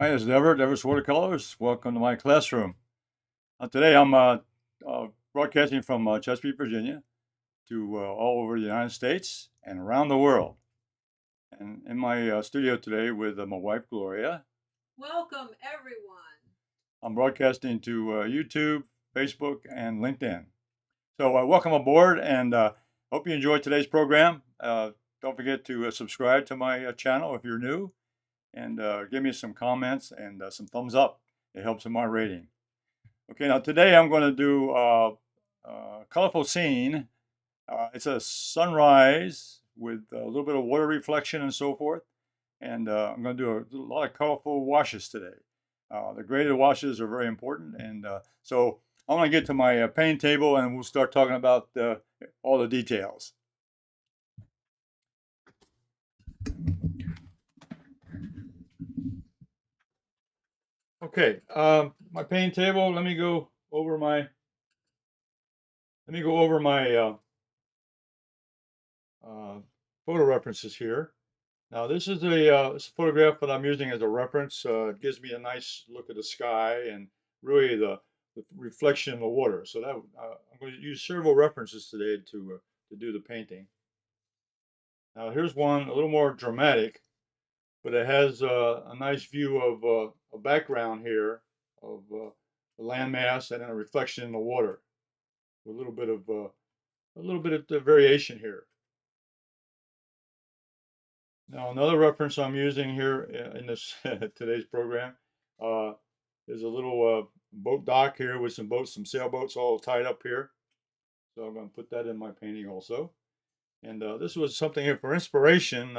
Hi, this is Everett, Everett's Watercolors. Welcome to my classroom. Today I'm broadcasting from Chesapeake, Virginia to all over the United States and around the world. And in my studio today with my wife, Gloria. Welcome, everyone. I'm broadcasting to YouTube, Facebook, and LinkedIn. So welcome aboard and hope you enjoyed today's program. Don't forget to subscribe to my channel if you're new and give me some comments and some thumbs up. It helps in my rating. Okay, now today I'm going to do a colorful scene. It's a sunrise with a little bit of water reflection and so forth. And I'm going to do a lot of colorful washes today. The graded washes are very important. And so I'm going to get to my painting table and we'll start talking about all the details. Okay, my painting table. Let me go over my uh, photo references here. Now this is a photograph that I'm using as a reference. It gives me a nice look at the sky and really the reflection in the water. So that I'm going to use several references today to do the painting. Now here's one a little more dramatic, but it has a nice view of a background here of the landmass and then a reflection in the water with a little bit of the variation here. Now, another reference I'm using here in this today's program uh, is a little boat dock here with some boats, some sailboats all tied up here. So I'm going to put that in my painting also. And this was something here for inspiration.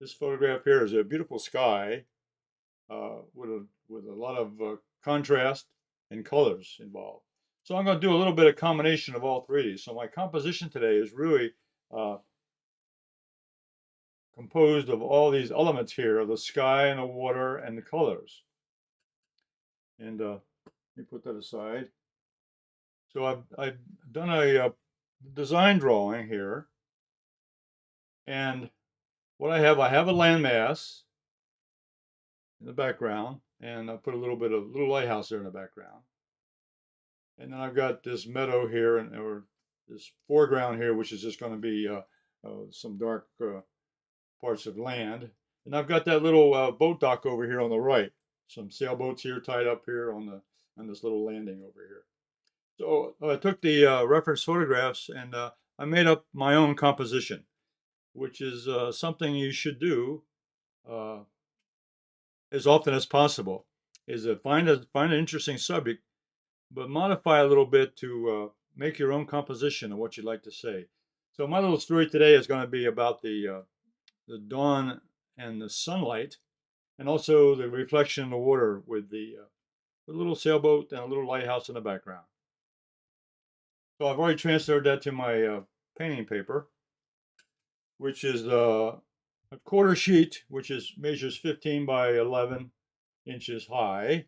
This photograph here is a beautiful sky with a lot of contrast and colors involved. So I'm going to do a little bit of combination of all three of these. So my composition today is really uh, composed of all these elements here, the sky and the water and the colors. And let me put that aside. So I've done a design drawing here. And what I have a landmass in the background. And I put a little lighthouse there in the background. And then I've got this meadow here or this foreground here, which is just going to be some dark parts of land. And I've got that little boat dock over here on the right. Some sailboats here tied up here on this little landing over here. So I took the reference photographs and I made up my own composition, which is something you should do uh, as often as possible. Is find an interesting subject, but modify a little bit to make your own composition of what you'd like to say. So my little story today is going to be about the dawn and the sunlight, and also the reflection in the water with the little sailboat and a little lighthouse in the background. So I've already transferred that to my painting paper, which is a quarter sheet, which is measures 15 by 11 inches high.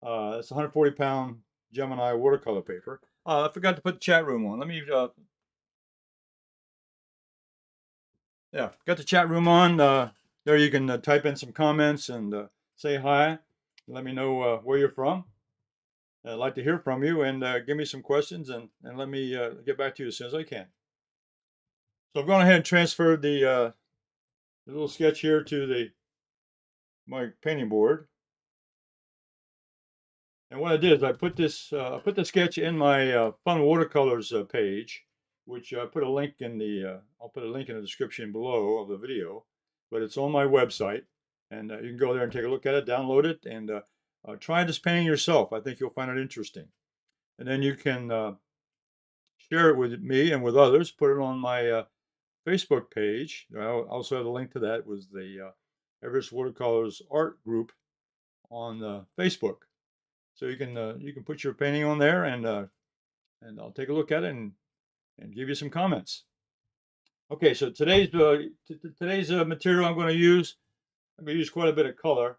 It's 140-pound Gemini watercolor paper. I forgot to put the chat room on. Let me, yeah, got the chat room on. There you can type in some comments and say hi. Let me know where you're from. I'd like to hear from you and give me some questions and let me get back to you as soon as I can. So I've gone ahead and transferred the little sketch here to my painting board. And what I did is I put the sketch in my Fun Watercolors page, which I put a link in I'll put a link in the description below of the video, but it's on my website, and you can go there and take a look at it, download it, and try this painting yourself. I think you'll find it interesting. And then you can share it with me and with others. Put it on my Facebook page. I also have a link to that. Was the Everett Watercolors art group on Facebook. So you can put your painting on there and I'll take a look at it and give you some comments. Okay, so today's material I'm going to use quite a bit of color.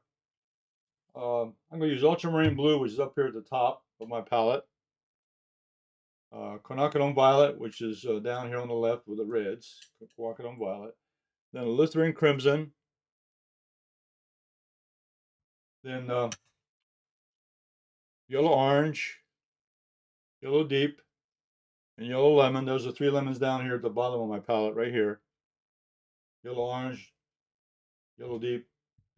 I'm going to use ultramarine blue, which is up here at the top of my palette. Quinacridone violet, which is down here on the left with the reds. Quinacridone violet. Then alizarin crimson. Then yellow orange, yellow deep, and yellow lemon. Those are 3 lemons down here at the bottom of my palette right here. Yellow orange, yellow deep,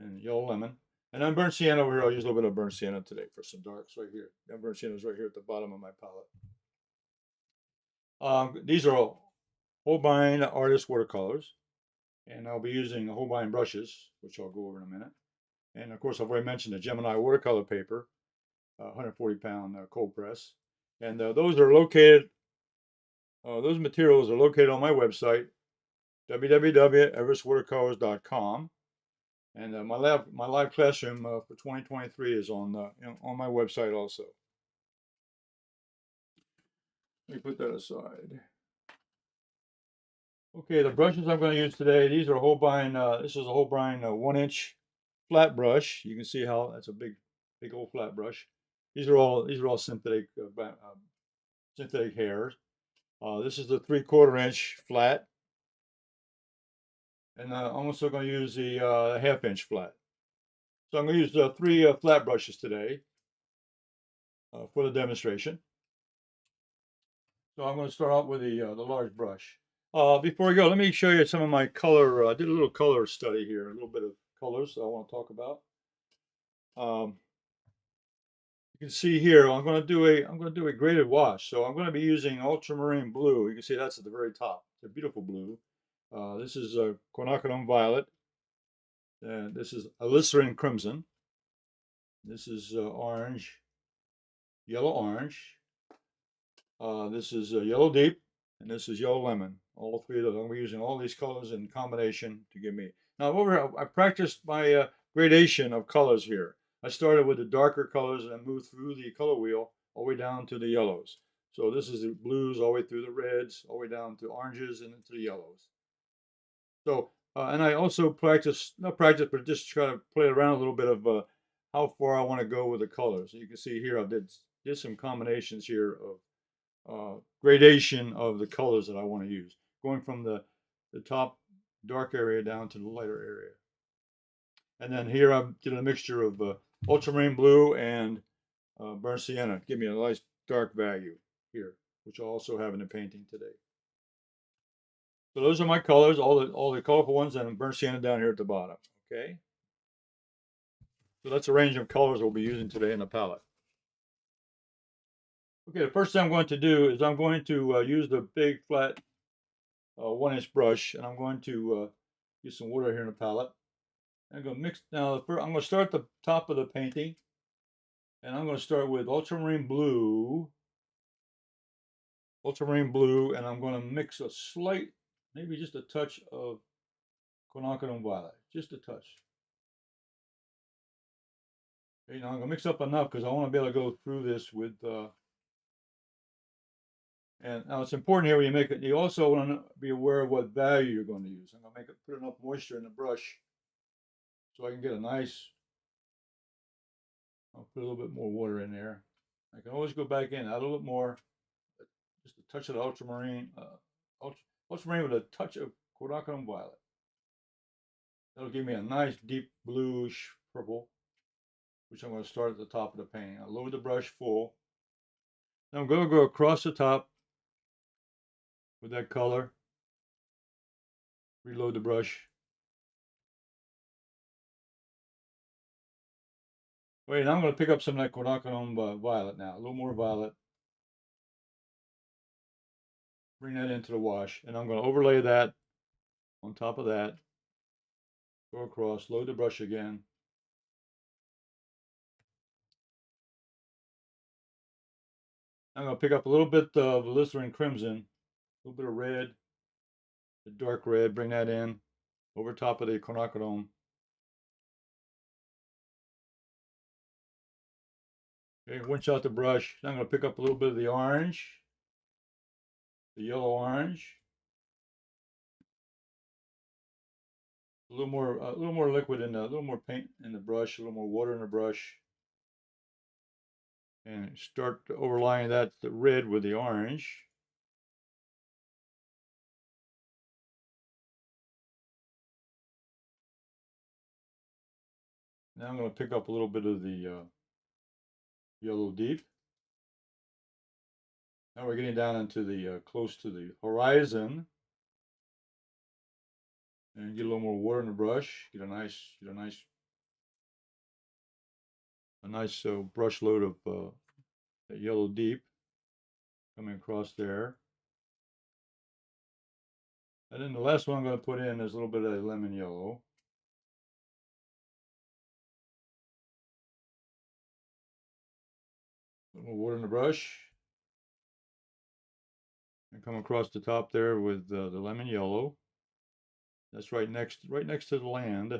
and yellow lemon. And then burnt sienna over here. I'll use a little bit of burnt sienna today for some darks right here. And burnt sienna is right here at the bottom of my palette. These are all Holbein artist watercolors. And I'll be using Holbein brushes, which I'll go over in a minute. And of course, I've already mentioned the Gemini watercolor paper, 140-pound cold press. And those are located, those materials are located on my website, www.everettswatercolors.com. And my live classroom for 2023 is on my website also. Let me put that aside. Okay, the brushes I'm going to use today, these are Holbein, this is a Holbein 1-inch flat brush. You can see how that's a big old flat brush. These are all synthetic synthetic hairs. This is the 3/4-inch flat, and I'm also going to use the 1/2-inch flat. So I'm going to use 3 flat brushes today for the demonstration. So I'm going to start out with the large brush. Before we go, let me show you some of my color. I did a little color study here, a little bit of colors I want to talk about. You can see here I'm going to do a graded wash. So I'm going to be using ultramarine blue. You can see that's at the very top. It's a beautiful blue. This is Quinacridone violet. This is Alizarin crimson. This is orange, yellow orange. This is yellow deep, and this is yellow lemon. All 3 of those. I'm going to be using all these colors in combination to give me. Now over here, I practiced my gradation of colors here. I started with the darker colors and moved through the color wheel all the way down to the yellows. So this is the blues all the way through the reds, all the way down to oranges and into the yellows. So, and I also not practice, but just try to play around a little bit of how far I want to go with the colors. You can see here I did some combinations here of gradation of the colors that I want to use, going from the top dark area down to the lighter area. And then here I did a mixture of ultramarine blue and burnt sienna. Give me a nice dark value here, which I'll also have in the painting today. So those are my colors, all the colorful ones, and burnt sienna down here at the bottom. Okay. So that's a range of colors we'll be using today in the palette. Okay, the first thing I'm going to do is I'm going to use the big flat 1-inch brush, and I'm going to use some water here in the palette. I'm going to mix now. I'm going to start at the top of the painting, and I'm going to start with ultramarine blue, and I'm going to mix a slight, maybe just a touch of Quinacridone violet, just a touch. Okay, now I'm going to mix up enough because I want to be able to go through this with. And now it's important here when you make it. You also want to be aware of what value you're going to use. I'm going to put enough moisture in the brush so I can get a nice. I'll put a little bit more water in there. I can always go back in, add a little bit more, just a touch of the ultramarine, ultramarine with a touch of Quinacridone violet. That'll give me a nice deep bluish purple, which I'm going to start at the top of the painting. I'll load the brush full. Now I'm going to go across the top with that color. Reload the brush. Wait, now I'm going to pick up some of that Quinacridone violet now, a little more violet. Bring that into the wash, and I'm going to overlay that on top of that. Go across, load the brush again. I'm going to pick up a little bit of Alizarin crimson, a little bit of red, the dark red, bring that in over top of the Quinacridone. Okay, rinse out the brush. Now I'm going to pick up a little bit of the orange, the yellow orange, a little more liquid in a little more paint in the brush, a little more water in the brush, and start overlaying that the red with the orange. Now I'm going to pick up a little bit of the yellow deep. Now we're getting down into the close to the horizon, and get a little more water in the brush. Get a nice brush load of that yellow deep coming across there. And then the last one I'm going to put in is a little bit of lemon yellow. A little more water in the brush. And come across the top there with the lemon yellow. That's right next to the land.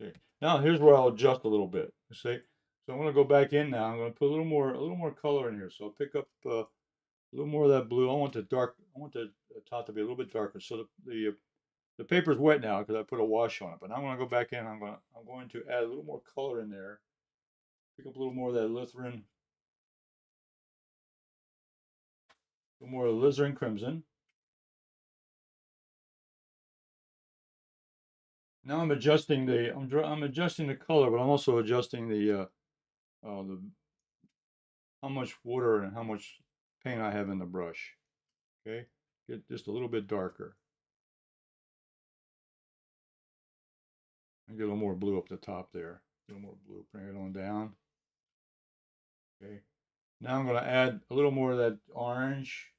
Okay. Now here's where I'll adjust a little bit. See, so I'm going to go back in now. I'm going to put a little more color in here. So I'll pick up a little more of that blue. I want the top to be a little bit darker. So the paper's wet now because I put a wash on it. But now I'm going to go back in. I'm going to add a little more color in there. Pick up a little more of that alizarin, a little more alizarin crimson. Now I'm adjusting I'm adjusting the color, but I'm also adjusting the how much water and how much paint I have in the brush. Okay, get just a little bit darker. And get a little more blue up the top there. A little more blue. Bring it on down. Okay. Now I'm going to add a little more of that orange.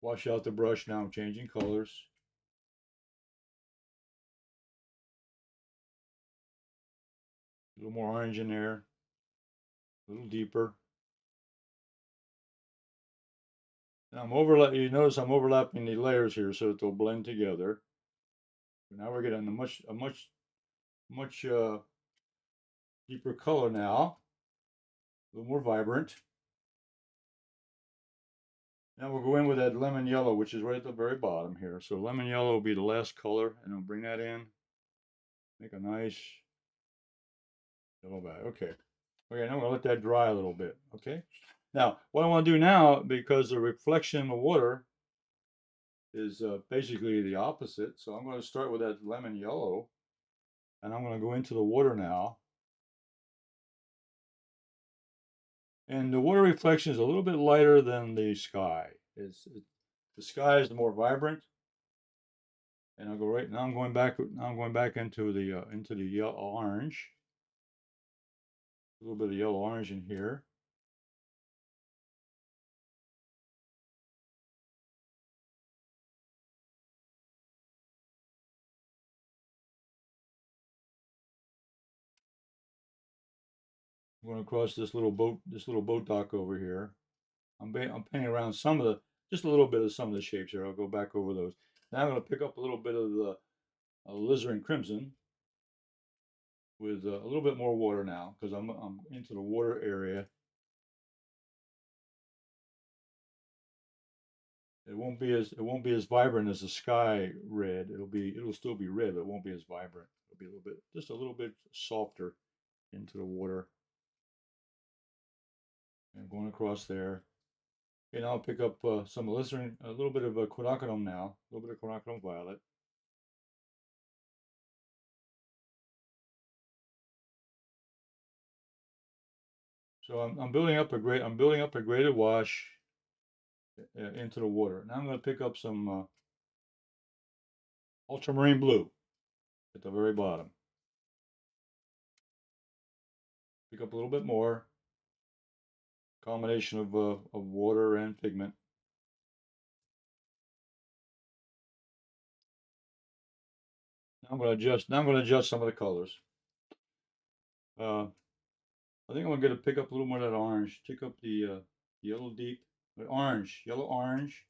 Wash out the brush. Now I'm changing colors. A little more orange in there. A little deeper. Now you notice I'm overlapping the layers here so that they'll blend together. Now we're getting a much deeper color now. A little more vibrant. Now we'll go in with that lemon yellow, which is right at the very bottom here. So lemon yellow will be the last color, and I'll bring that in. Make a nice yellow back. Okay. Okay, now I'm gonna let that dry a little bit. Okay. Now, what I want to do now, because the reflection in the water is basically the opposite, so I'm going to start with that lemon yellow, and I'm going to go into the water now. And the water reflection is a little bit lighter than the sky. The sky is the more vibrant. And I'll go right now. I'm going back. Now I'm going back into the yellow orange. A little bit of yellow orange in here. I'm going across this little boat dock over here. I'm painting around just a little bit of some of the shapes here. I'll go back over those. Now I'm going to pick up a little bit of the alizarin crimson with a little bit more water now because I'm into the water area. It won't be as vibrant as the sky red. It'll still be red, but it won't be as vibrant. It'll be just a little bit softer into the water. And going across there. And I'll pick up some alizarin, a little bit of quinacridone now, a little bit of quinacridone violet. So I'm building up a graded wash into the water. Now I'm going to pick up some ultramarine blue at the very bottom. Pick up a little bit more. Combination of water and pigment. Now I'm going to adjust some of the colors. I think I'm going to pick up a little more of that orange. Pick up the yellow deep, yellow orange,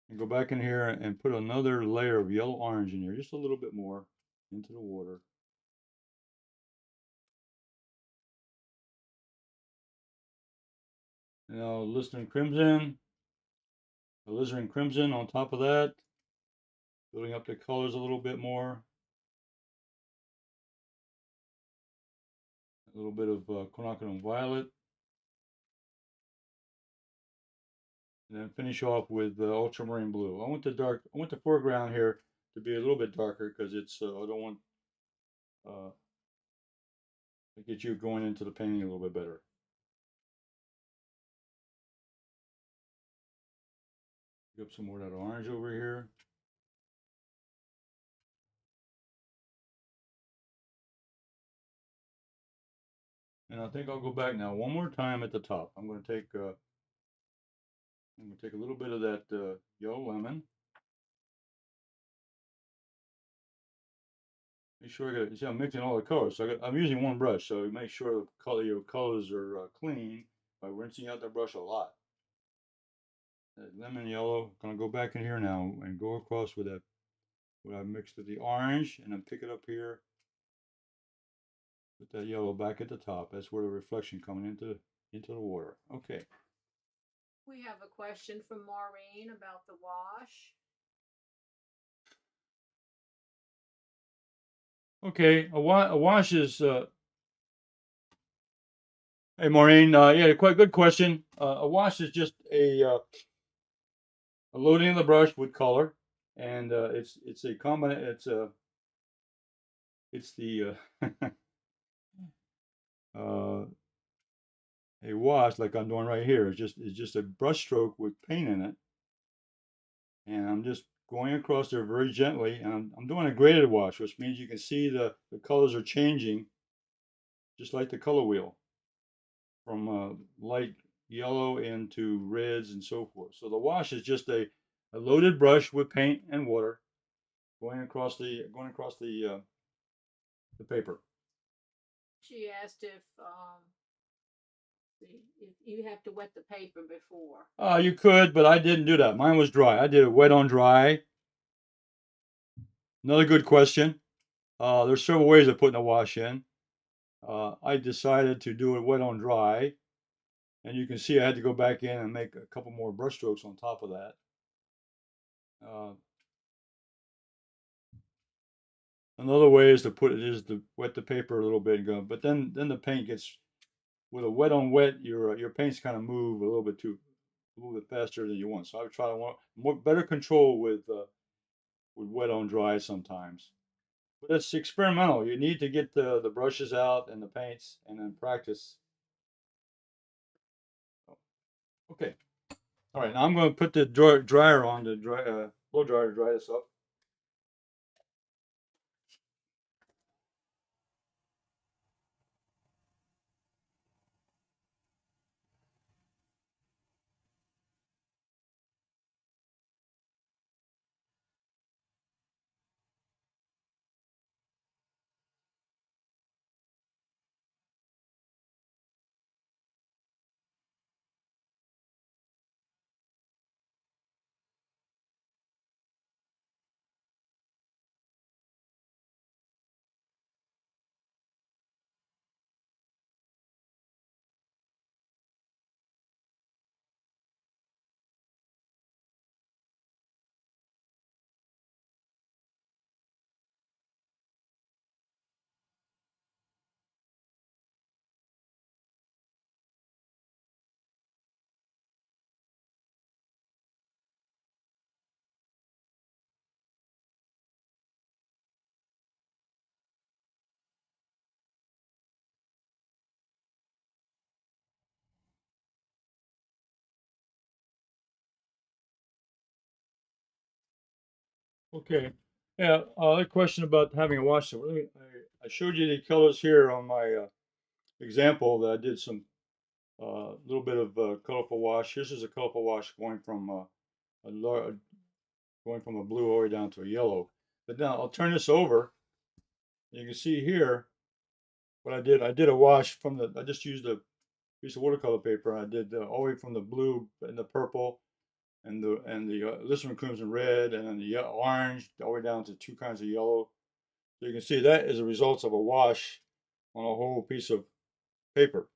and go back in here and put another layer of yellow orange in here, just a little bit more into the water. Now alizarin crimson on top of that, building up the colors a little bit more. A little bit of quinacridone violet. and then finish off with ultramarine blue. I want the foreground here to be a little bit darker because it's I don't want to get you going into the painting a little bit better. Pick up some more of that orange over here. And I think I'll go back now one more time at the top. I'm going to take a little bit of that yellow lemon. Make sure I got. You see, I'm mixing all the colors. So I'm using one brush, so make sure the your colors are clean by rinsing out the brush a lot. That lemon yellow. I'm gonna go back in here now and go across with that. What I mixed with the orange, and then pick it up here. Put that yellow back at the top. That's where the reflection coming into the water. Okay. We have a question from Maureen about the wash. Okay, a wash is. Hey, Maureen. Yeah, quite good question. A wash is just a loading of the brush with color, and it's a combination. It's the a wash like I'm doing right here. It's just a brush stroke with paint in it, and I'm just going across there very gently, and I'm doing a graded wash, which means you can see the colors are changing, just like the color wheel, from light yellow into reds and so forth. So the wash is just a loaded brush with paint and water going across the paper. She asked if you have to wet the paper before. You could, but I didn't do that. Mine was dry. I did it wet on dry. Another good question. There's several ways of putting a wash in. I decided to do it wet on dry, and you can see I had to go back in and make a couple more brush strokes on top of that. Another way is to wet the paper a little bit and go, but then the paint gets, with a wet on wet, your paints kind of move a little bit faster than you want. So I would try to want better control with wet on dry sometimes. But it's experimental. You need to get the brushes out and the paints and then practice. Okay. All right. Now I'm going to put the dryer on, the blow dryer to dry this up. Okay. Yeah. A question about having a wash. I showed you the colors here on my example that I did some little bit of colorful wash. This is a colorful wash going from a blue all the way down to a yellow. But now I'll turn this over. You can see here what I did. I did a wash from I just used a piece of watercolor paper. I did all the way from the blue and the purple and the Alizarin crimson red and then the orange all the way down to two kinds of yellow. So you can see that is a result of a wash on a whole piece of paper,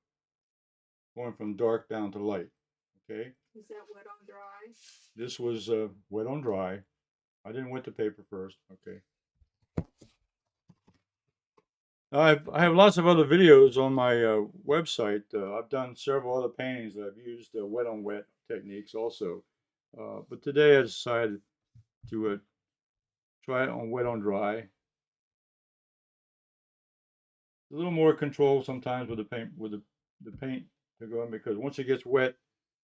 going from dark down to light. Okay. Is that wet on dry? This was wet on dry. I didn't wet the paper first. Okay. I have lots of other videos on my website. I've done several other paintings that I've used wet on wet techniques also. But today I decided to try it on wet on dry. A little more control sometimes with the paint the paint to go in, because once it gets wet,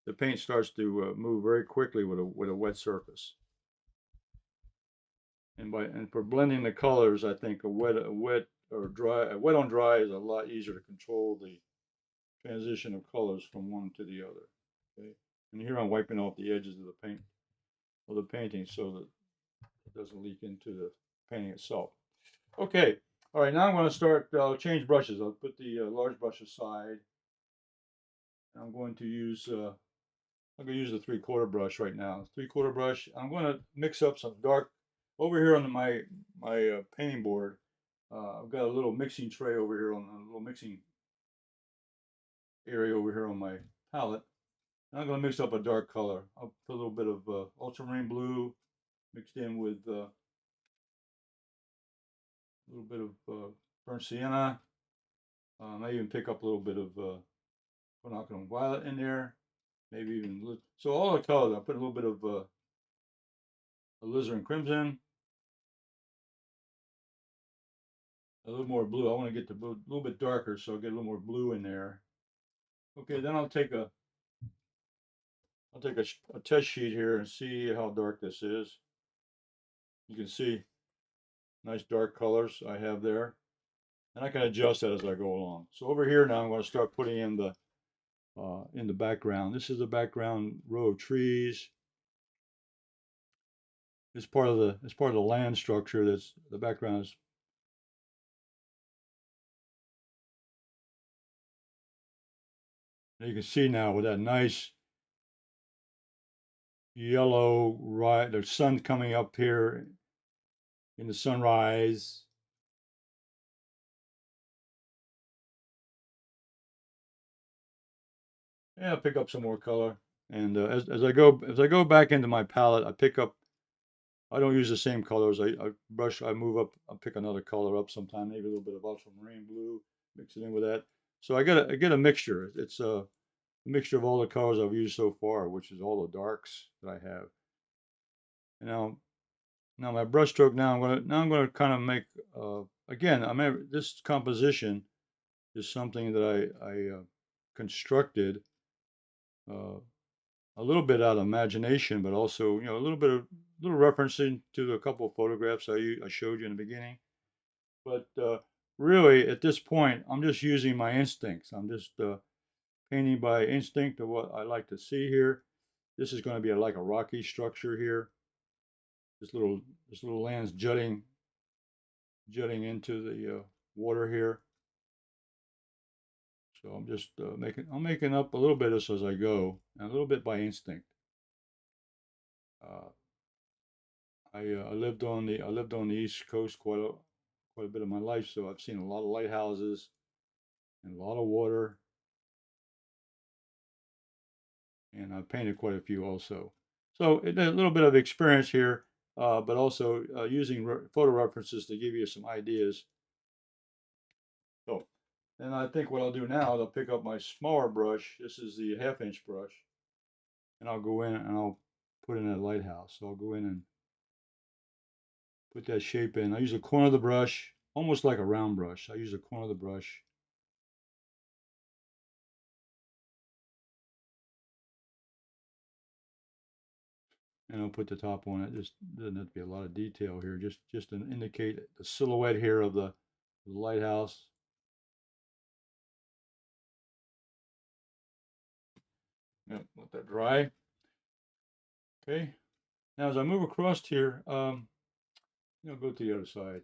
the paint starts to move very quickly with a wet surface. And for blending the colors, I think a wet or dry a wet on dry is a lot easier to control the transition of colors from one to the other. Okay, and here I'm wiping off the edges of the paint of the painting so that it doesn't leak into the painting itself. Okay, all right. Now I'm going to start. I'll change brushes. I'll put the large brush aside. I'm going to use. I'm going to use the 3/4 brush right now. 3/4 brush. I'm going to mix up some dark over here on my painting board. I've got a little mixing tray over here on a little mixing area over here on my palette. And I'm going to mix up a dark color. I'll put a little bit of ultramarine blue mixed in with a little bit of burnt sienna. I even pick up a little bit of quinacridone violet in there. Maybe even so all the colors. I put a little bit of alizarin crimson, a little more blue. I want to get the blue a little bit darker, so I'll get a little more blue in there. Okay, then I'll take a test sheet here and see how dark this is. You can see nice dark colors I have there, and I can adjust that as I go along. So over here now I'm going to start putting in the background. This is the background row of trees. It's part of the land structure. That's the background is. You can see now with that nice yellow, right, there's sun coming up here in the sunrise. Yeah, I'll pick up some more color. And as I go back into my palette, I pick up. I don't use the same colors. I move up. I pick another color up sometime. Maybe a little bit of ultramarine blue, mix it in with that. So I get a mixture. It's a mixture of all the colors I've used so far, which is all the darks that I have. And now my brush stroke. Now I'm gonna kind of make again. This composition is something that I constructed uh, a little bit out of imagination, but also a little referencing to a couple of photographs I showed you in the beginning. But really, at this point, I'm just using my instincts. I'm just painting by instinct of what I like to see here. This is going to be like a rocky structure here. This little land's jutting into the water here. So I'm just making up a little bit as I go, and a little bit by instinct. Uh, I lived on the East Coast quite a bit of my life, so I've seen a lot of lighthouses and a lot of water, and I've painted quite a few also. So a little bit of experience here, but also using photo references to give you some ideas. So, and I think what I'll do now is I'll pick up my smaller brush. This is the 1/2 inch brush, and I'll go in and I'll put in a lighthouse. So I'll go in and put that shape in. I use the corner of the brush, almost like a round brush. I use the corner of the brush. And I'll put the top on it. Just doesn't have to be a lot of detail here. Just to indicate the silhouette here of the lighthouse. Yep, let that dry. Okay. Now as I move across here, go to the other side.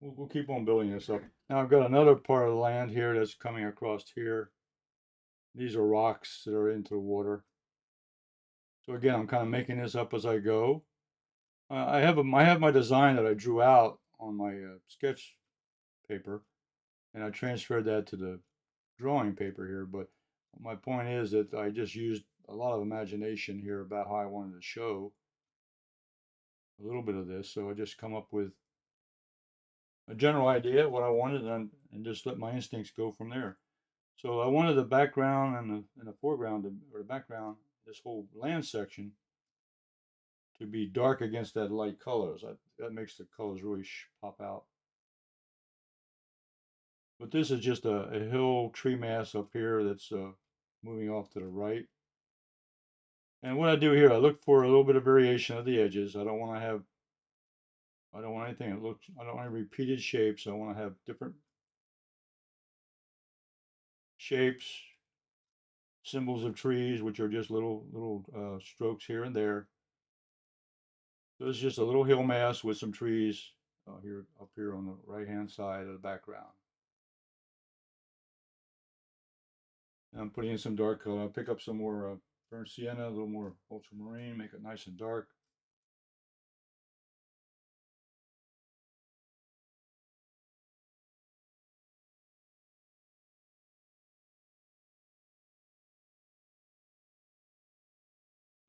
We'll keep on building this up. Now I've got another part of the land here that's coming across here. These are rocks that are into the water. So again, I'm kind of making this up as I go. I have my design that I drew out on my sketch paper, and I transferred that to the drawing paper here. But my point is that I just used a lot of imagination here about how I wanted to show a little bit of this. So I just come up with a general idea what I wanted, and just let my instincts go from there. So I wanted the background and the foreground or the background, this whole land section, to be dark against that light colors. That makes the colors really pop out. But this is just a hill tree mass up here that's moving off to the right. And what I do here, I look for a little bit of variation of the edges. I don't want anything that looks, I don't want repeated shapes. I want to have different shapes, symbols of trees, which are just little strokes here and there. So it's just a little hill mass with some trees here up here on the right hand side of the background. And I'm putting in some dark color. I'll pick up some more burnt sienna, a little more ultramarine, make it nice and dark.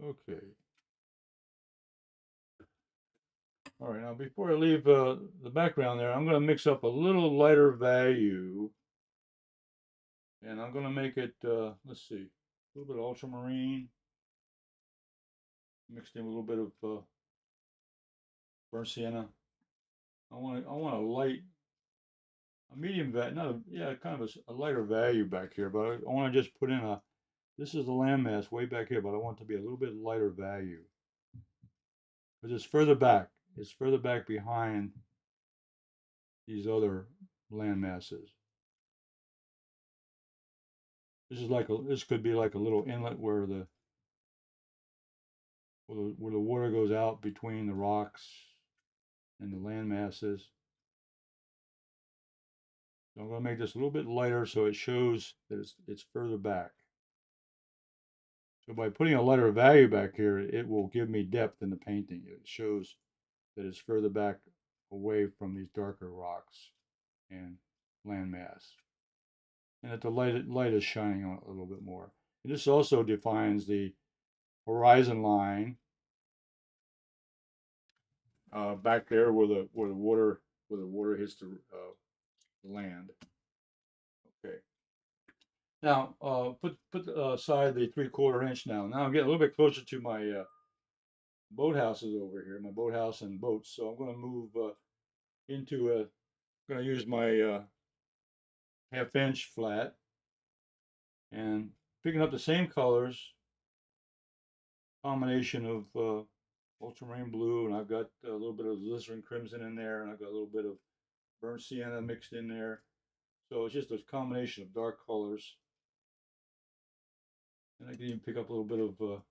Okay. All right, now before I leave the background there, I'm going to mix up a little lighter value. And I'm going to make it, let's see, a little bit of ultramarine, mixed in a little bit of burnt sienna. I want a light, a medium value, not a, yeah, kind of a lighter value back here, but I want to just put in a, this is the landmass way back here, but I want it to be a little bit lighter value. Because it's further back. It's further back behind these other land masses. This is like a, this could be like a little inlet where the water goes out between the rocks and the land masses. So I'm going to make this a little bit lighter so it shows that it's further back. So by putting a lighter value back here, it will give me depth in the painting. It shows that it's further back away from these darker rocks and landmass. And that the light is shining on it a little bit more. And this also defines the horizon line back there where the water hits the land. Okay. Now put aside the 3/4 inch now. Now I'm getting a little bit closer to my boathouses over here, my boathouse and boats. So I'm going to move into a. I'm going to use my 1/2 inch flat and picking up the same colors, combination of ultramarine blue, and I've got a little bit of alizarin crimson in there, and I've got a little bit of burnt sienna mixed in there. So it's just a combination of dark colors. And I can even pick up a little bit of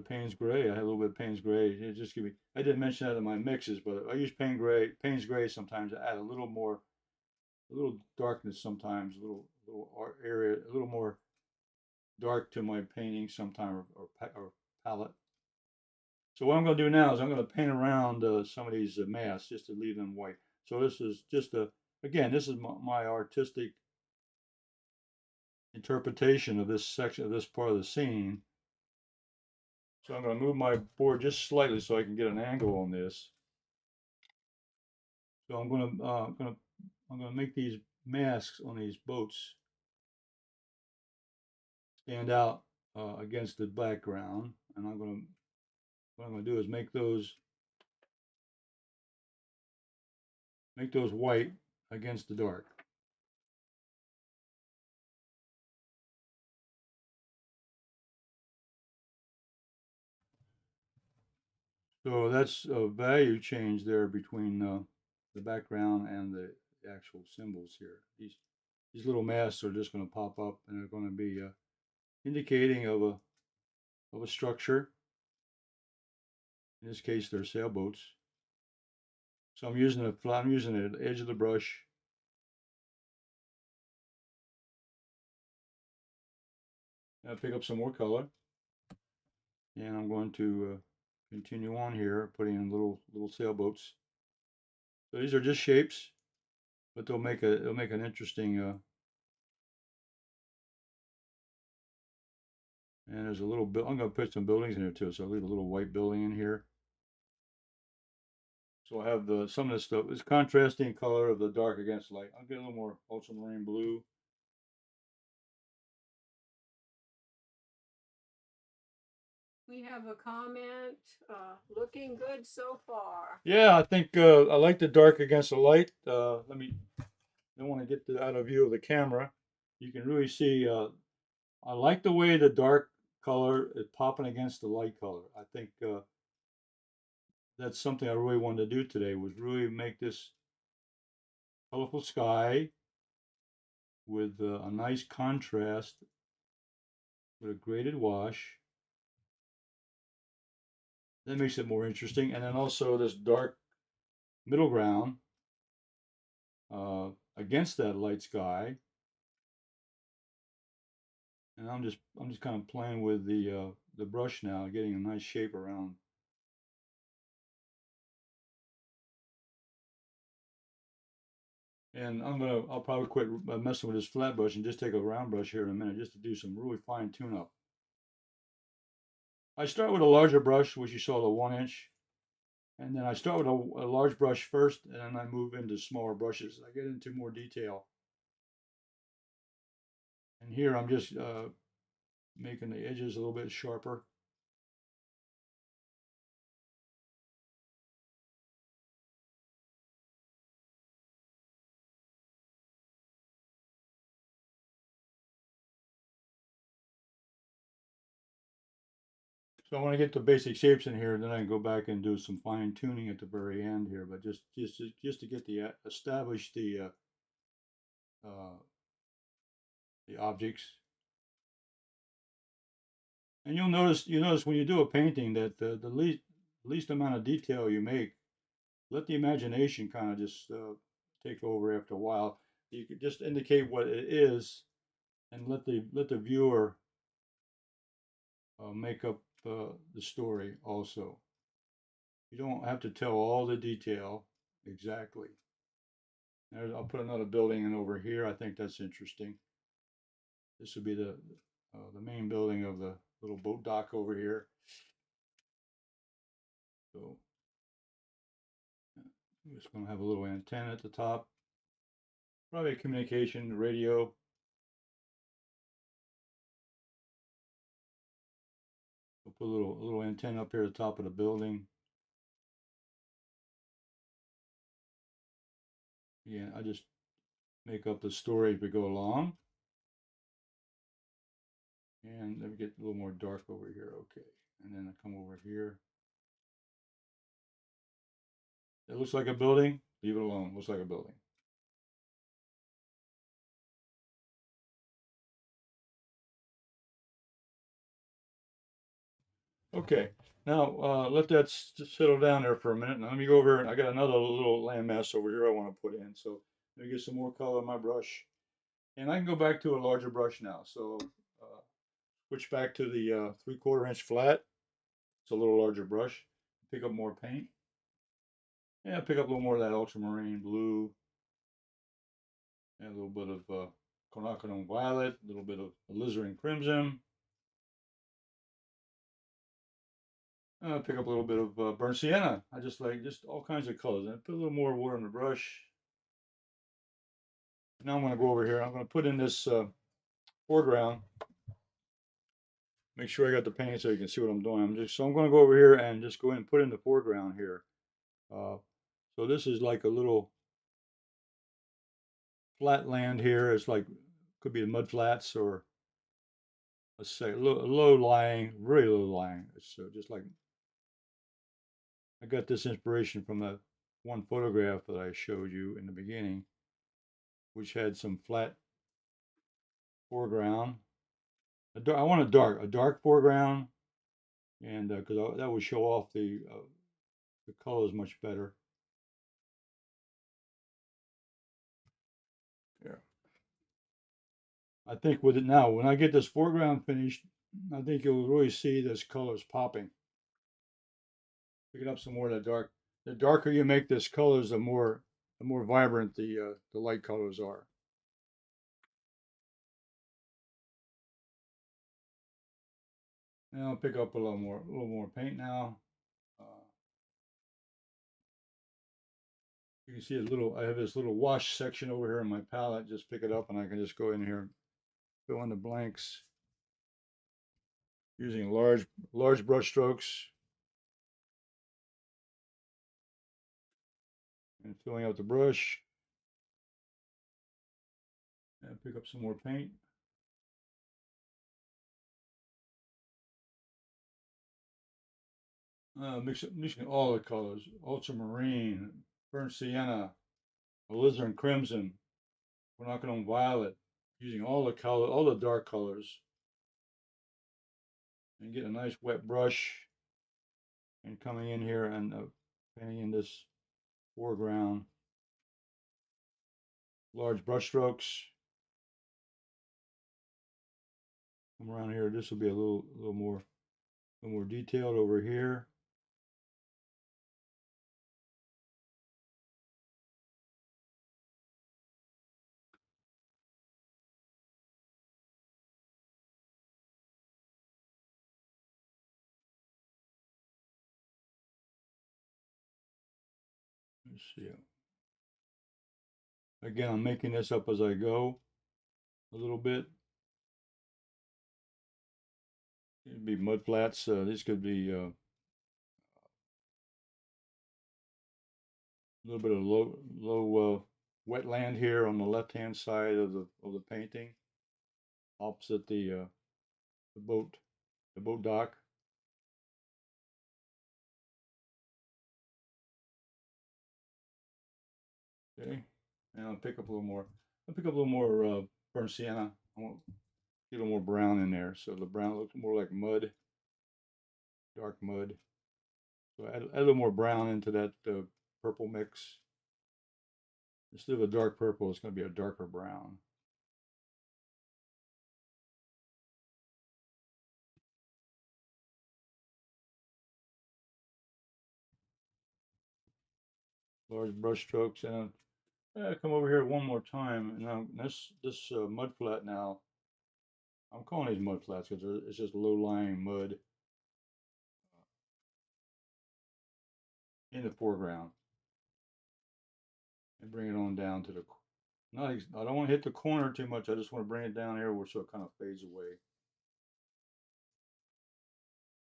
Payne's gray. I have a little bit of Payne's gray. It just give me. I didn't mention that in my mixes, but I use Payne's gray sometimes to add a little more, a little darkness sometimes, a little area, a little more dark to my painting sometimes, or palette. So what I'm going to do now is I'm going to paint around some of these masks just to leave them white. So this is just a, again, this is my artistic interpretation of this section, of this part of the scene. So I'm going to move my board just slightly so I can get an angle on this. So I'm going to make these masks on these boats stand out against the background, and what I'm going to do is make those white against the dark. So that's a value change there between the background and the actual symbols here. These little masks are just going to pop up, and they're going to be indicating of a structure. In this case, they're sailboats. So I'm using the edge of the brush. I'll pick up some more color, and I'm going to continue on here, putting in little sailboats. So these are just shapes, but they'll make an interesting And there's a little bit, I'm going to put some buildings in here too. So I'll leave a little white building in here. So I have some of this stuff. It's contrasting color of the dark against light. I'll get a little more ultramarine blue. We have a comment, looking good so far. Yeah, I think I like the dark against the light. I don't want to get out of view of the camera. You can really see, I like the way the dark color is popping against the light color. I think that's something I really wanted to do today, was really make this colorful sky with a nice contrast with a graded wash. That makes it more interesting. And then also this dark middle ground against that light sky. And I'm just kind of playing with the brush now, getting a nice shape around. And I'll probably quit messing with this flat brush and just take a round brush here in a minute just to do some really fine tune up. I start with a larger brush, which you saw, the 1 inch. And then I start with a large brush first, and then I move into smaller brushes. I get into more detail. And here I'm just making the edges a little bit sharper. So I want to get the basic shapes in here, then I can go back and do some fine tuning at the very end here. But just to get establish uh, the objects. And you notice when you do a painting that the least amount of detail you make, let the imagination kind of just take over after a while. You could just indicate what it is, and let the viewer make up the story also. You don't have to tell all the detail exactly. I'll put another building in over here. I think that's interesting. This would be the main building of the little boat dock over here. So I'm just going to have a little antenna at the top. Probably a communication radio. We'll put a little antenna up here at the top of the building. Yeah, I just make up the story as we go along. And then we get a little more dark over here. Okay. And then I come over here. It looks like a building. Leave it alone. It looks like a building. Okay. Now let that settle down there for a minute. Now let me go over. I got another little landmass over here I want to put in. So let me get some more color on my brush. And I can go back to a larger brush now. So switch back to the 3/4 inch flat. It's a little larger brush. Pick up more paint. Yeah, pick up a little more of that ultramarine blue. And a little bit of Quinacridone violet. A little bit of alizarin crimson. Pick up a little bit of burnt sienna. I just like all kinds of colors. And put a little more water on the brush. Now I'm going to go over here. I'm going to put in this foreground. Make sure I got the paint so you can see what I'm doing. I'm going to go over here and just go in and put in the foreground here. So this is like a little flat land here. It's like, could be the mud flats, or let's say low lying, really low lying. It's just like, I got this inspiration from that one photograph that I showed you in the beginning, which had some flat foreground. I want a dark foreground, and because that would show off the colors much better. Yeah. I think with it now, when I get this foreground finished, I think you'll really see this colors popping. Picking up some more of that dark. The darker you make this colors, the more vibrant the light colors are. And I'll pick up a little more paint now. You can see I have this little wash section over here in my palette. Just pick it up and I can just go in here, fill in the blanks using large brush strokes and filling out the brush. And pick up some more paint. Mixing all the colors: ultramarine, burnt sienna, alizarin crimson, quinacridone violet. Using all the dark colors, and get a nice wet brush and coming in here and painting in this foreground. Large brush strokes. Come around here. This will be a little more detailed over here. Let's see. Again, I'm making this up as I go a little bit. It'd be mud flats. These could be a little bit of low wetland here on the left-hand side of the painting, opposite the boat dock. Okay, and I'll pick up a little more. I'll pick up a little more burnt sienna. I want get a little more brown in there, so the brown looks more like mud, dark mud. So add a little more brown into that purple mix. Instead of a dark purple, it's going to be a darker brown. Large brush strokes, and come over here one more time. And now this mud flat now. I'm calling these mud flats because it's just low-lying mud in the foreground, and bring it on down to the. I don't want to hit the corner too much. I just want to bring it down here where so it kind of fades away.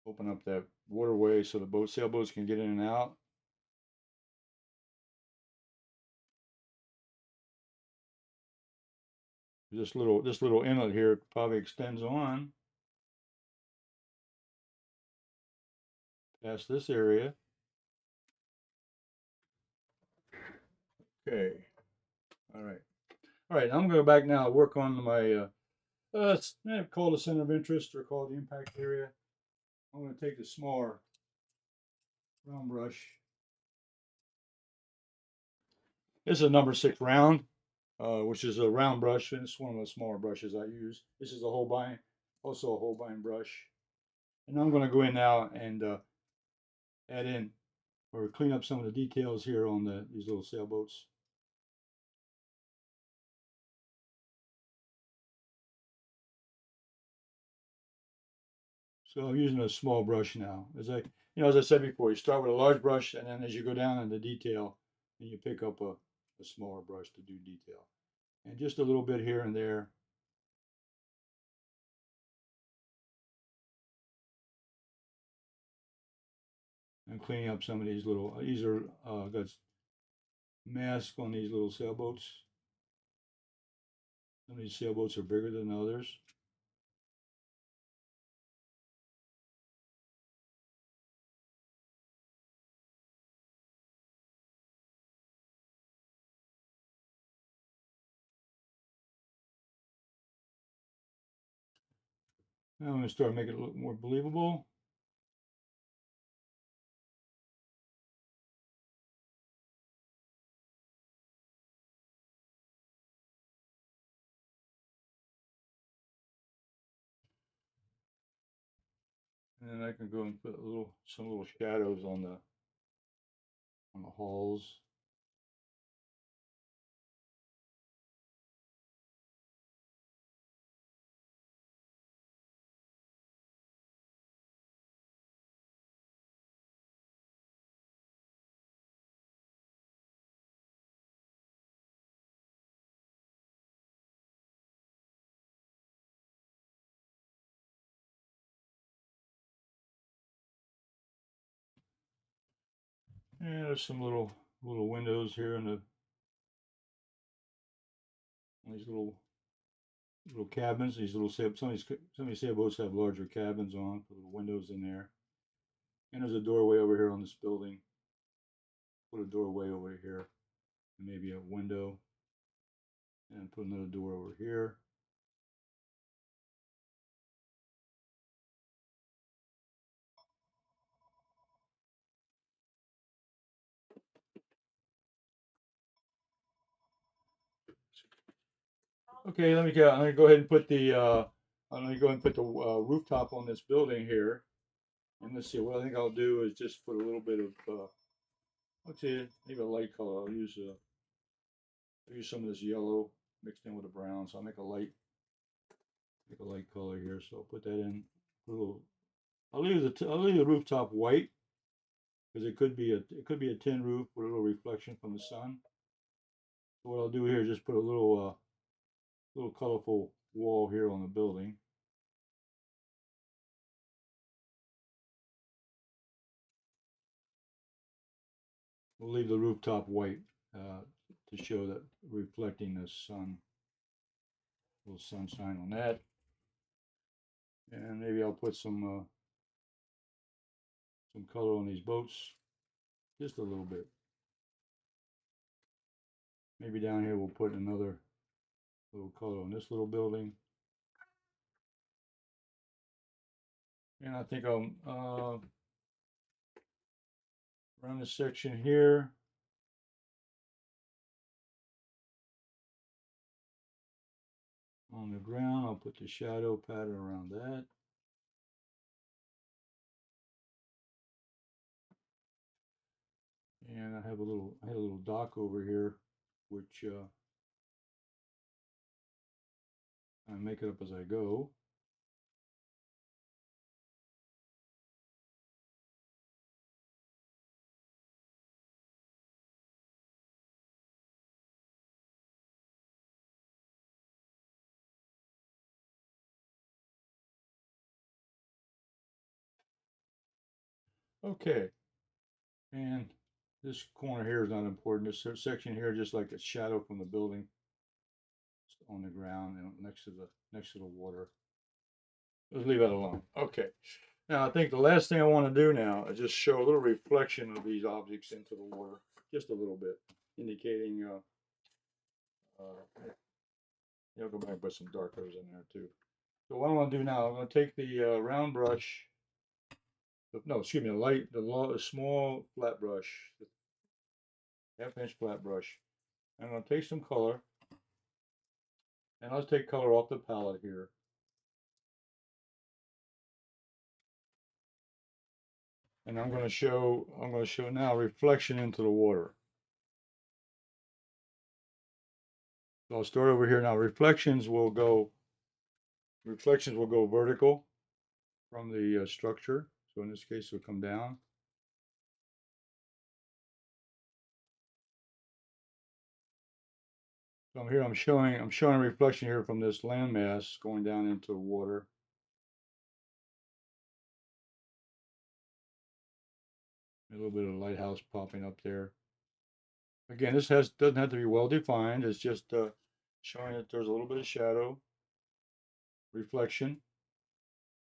Open up that waterway so the sailboats can get in and out. This little inlet here probably extends on past this area. Okay. All right. All right. I'm going to go back now and work on my call the center of interest or call the impact area. I'm going to take the smaller round brush. This is a number 6 round, which is a round brush, and it's one of the smaller brushes I use. This is a Holbein, also a Holbein brush. And I'm going to go in now and add in or clean up some of the details here on these little sailboats. So I'm using a small brush now. As I said before, you start with a large brush, and then as you go down into detail, then you pick up a smaller brush to do detail. And just a little bit here and there. I'm cleaning up some of these these are got mask on these little sailboats. Some of these sailboats are bigger than others. Now I'm going to start making it a little more believable. And then I can go and put some little shadows on the hulls. And there's some little windows here in these little cabins. These little some of these sailboats have larger cabins on, put little windows in there. And there's a doorway over here on this building. Put a doorway over here, and maybe a window, and put another door over here. Okay, let me go. I'm gonna go ahead and put the rooftop on this building here. And let's see. What I think I'll do is just put a little bit of let's see, maybe a light color. I'll use some of this yellow mixed in with a brown. So I'll make a light color here. So I'll put that in. Put a little. I'll leave the rooftop white because it could be a tin roof with a little reflection from the sun. So what I'll do here is just put a little colorful wall here on the building. We'll leave the rooftop white to show that reflecting the sun, a little sunshine on that. And maybe I'll put some color on these boats, just a little bit. Maybe down here we'll put another little color on this little building. And I think I'll around this section here. On the ground, I'll put the shadow pattern around that. And I had a little dock over here, which I make it up as I go. Okay, and this corner here is not important. This section here, just like a shadow from the building on the ground and next to the water. Let's leave that alone. Okay. Now I think the last thing I want to do now is just show a little reflection of these objects into the water, just a little bit, indicating. I'll go back and put some dark colors in there too. So what I'm going to do now, I'm going to take the round brush. No, excuse me, a small flat brush, half-inch flat brush. I'm going to take some color, and let's take color off the palette here. And I'm going to show now reflection into the water. So I'll start over here now. Reflections will go vertical from the structure. So in this case, it'll come down. So here I'm showing a reflection here from this landmass going down into the water. A little bit of lighthouse popping up there. Again, this doesn't have to be well defined. It's just showing that there's a little bit of shadow, reflection,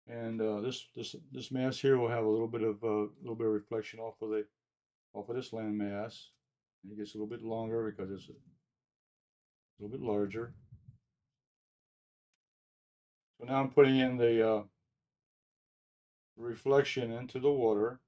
and this mass here will have a little bit of reflection off of this land mass. And it gets a little bit longer because it's a little bit larger. So now I'm putting in the reflection into the water.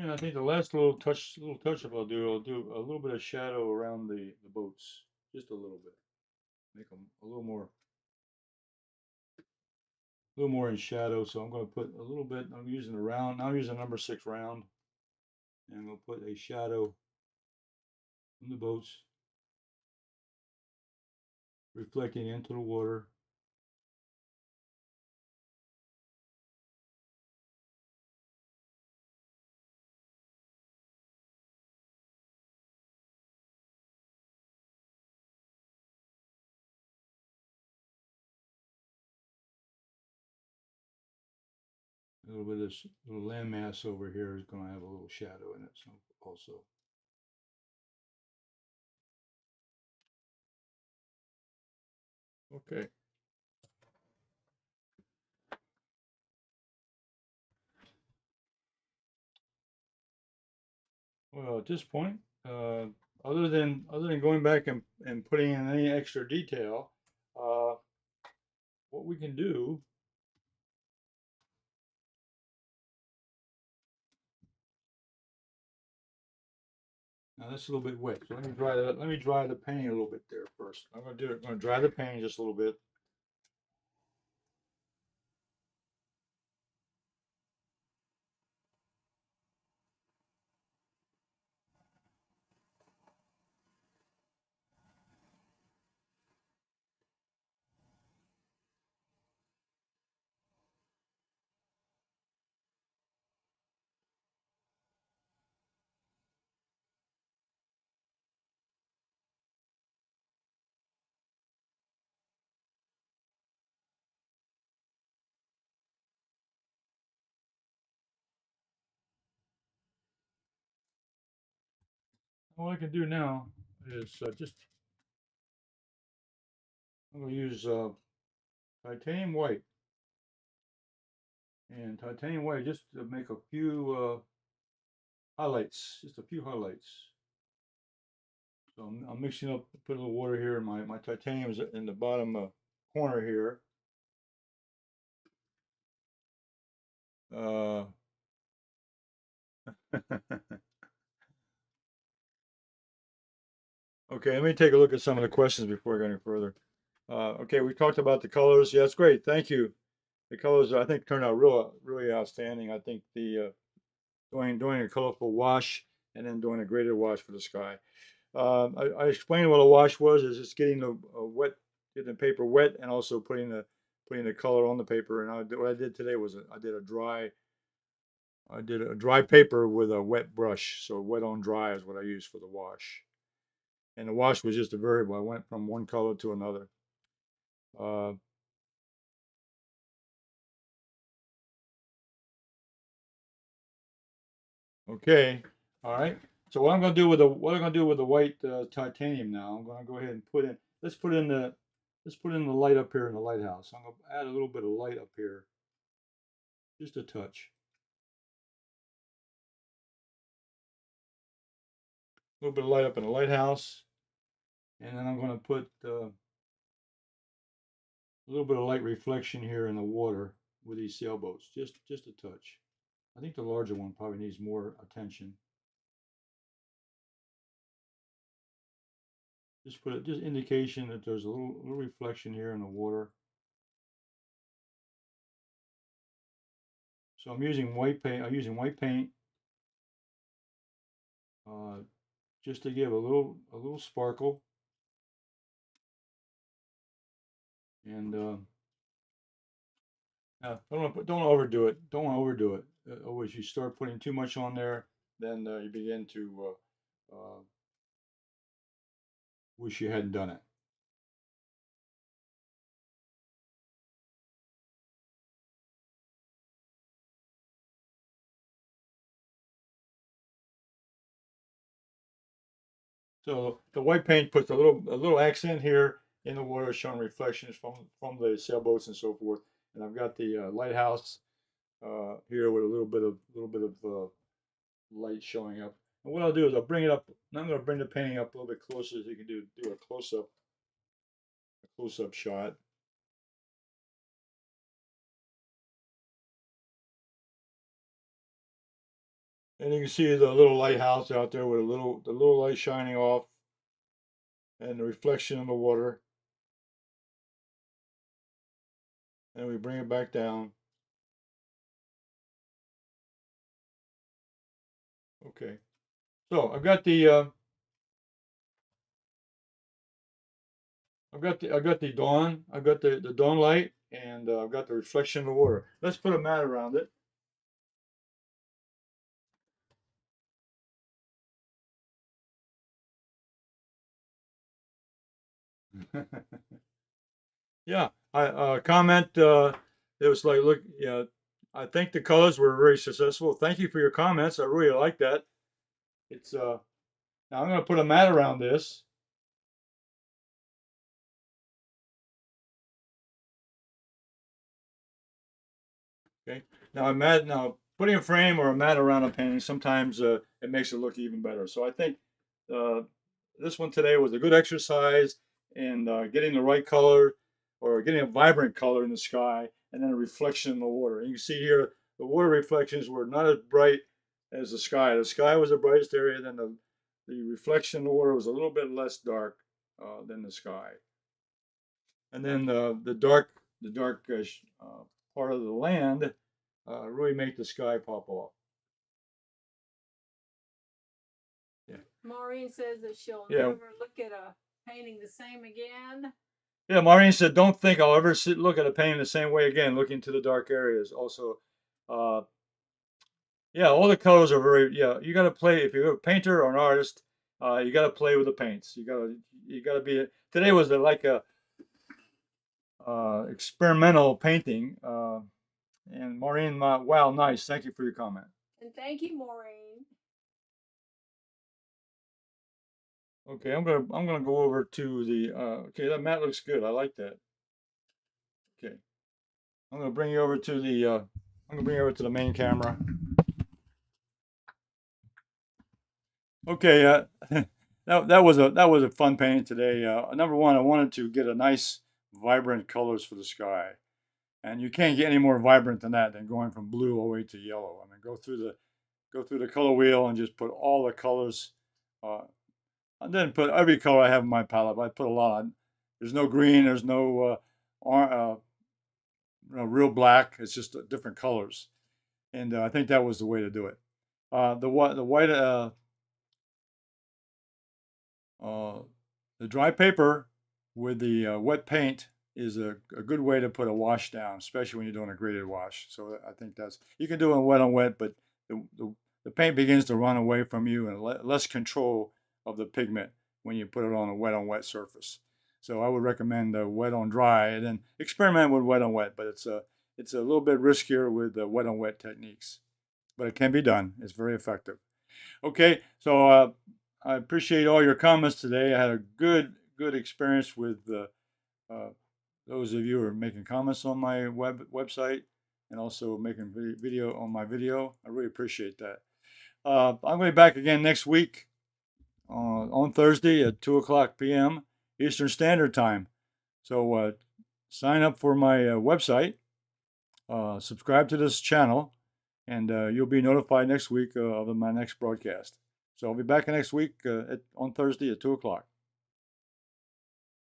And I think the last little touch up I'll do a little bit of shadow around the boats, just a little bit, make them a little more in shadow. So I'm going to put a little bit. I'm using a round. Now I'm using number 6 round, and I'm going to put a shadow from the boats reflecting into the water. A little bit of this little landmass over here is going to have a little shadow in it, so also. Okay. Well, at this point, other than going back and putting in any extra detail, uh, what we can do. Now that's a little bit wet, so let me dry that. Let me dry the paint a little bit there first. I'm going to do it. I'm going to dry the paint just a little bit. All I can do now is just I'm going to use titanium white just to make a few highlights, just a few highlights. So I'm mixing up, put a little water here, and my titanium is in the bottom corner here. Uh, okay, let me take a look at some of the questions before I go any further. Okay, we talked about the colors. Yeah, that's great. Thank you. The colors I think turned out really outstanding. I think the doing a colorful wash and then doing a graded wash for the sky. I explained what a wash was. Is just getting the getting the paper wet and also putting the color on the paper. And what I did today was I did a dry paper with a wet brush. So wet on dry is what I used for the wash. And the wash was just a variable. I went from one color to another. Uh, okay, all right. So what I'm going to do with the white titanium now, I'm going to go ahead and let's put in the light up here in the lighthouse. I'm going to add a little bit of light up here, just a touch. A little bit of light up in the lighthouse, and then I'm going to put a little bit of light reflection here in the water with these sailboats, just a touch. I think the larger one probably needs more attention. Just indication that there's a little reflection here in the water. So I'm using white paint. I'm using white paint just to give a little sparkle. And now don't overdo it. Don't overdo it. Always you start putting too much on there, then you begin to wish you hadn't done it. So the white paint puts a little accent here in the water, showing reflections from the sailboats and so forth. And I've got the lighthouse here with a little bit of light showing up. And what I'll do is I'll bring it up. Now I'm going to bring the painting up a little bit closer so you can do a close up shot. And you can see the little lighthouse out there with the little light shining off and the reflection in the water. And we bring it back down. Okay. So I've got the dawn. I've got the dawn light, and I've got the reflection in the water. Let's put a mat around it. Yeah, I comment. It was like, look, yeah, I think the colors were very successful. Thank you for your comments. I really like that. It's now I'm going to put a mat around this. Okay. Now putting a frame or a mat around a painting sometimes it makes it look even better. So I think uh, this one today was a good exercise in getting the right color or getting a vibrant color in the sky and then a reflection in the water. And you can see here the water reflections were not as bright as the sky. The sky was the brightest area, then the reflection in the water was a little bit less dark than the sky. And then the dark part of the land really make the sky pop off. Yeah. Maureen says that she'll Yeah. never look at a painting the same again. Yeah, Maureen said, "Don't think I'll ever look at a painting the same way again. Look into the dark areas." Also, uh, yeah, all the colors are very. Yeah, you got to play if you're a painter or an artist. You got to play with the paints. You got to be. Today was like a experimental painting. And Maureen, wow, nice. Thank you for your comment. And thank you, Maureen. Okay, I'm gonna go over to the. Okay, that mat looks good. I like that. Okay, I'm gonna bring you over to the. I'm gonna bring you over to the main camera. Okay, that was a fun painting today. Number one, I wanted to get a nice vibrant colors for the sky, and you can't get any more vibrant than that than going from blue all the way to yellow. I mean, go through the color wheel and just put all the colors. Uh, I didn't put every color I have in my palette, but I put a lot. There's no green. There's no real black. It's just different colors, and I think that was the way to do it. The white Uh, the dry paper with the wet paint is a good way to put a wash down, especially when you're doing a graded wash. So I think you can do it wet on wet, but the paint begins to run away from you and less control of the pigment when you put it on a wet surface. So I would recommend wet on dry, and then experiment with wet on wet, but it's a little bit riskier with the wet on wet techniques, but it can be done. It's very effective. Okay, so I appreciate all your comments today. I had a good experience with uh, those of you who are making comments on my website and also making video on my video. I really appreciate that. I'm going to be back again next week on Thursday at 2 o'clock p.m. Eastern Standard Time. So sign up for my website, subscribe to this channel, and you'll be notified next week of my next broadcast. So I'll be back next week on Thursday at 2 o'clock.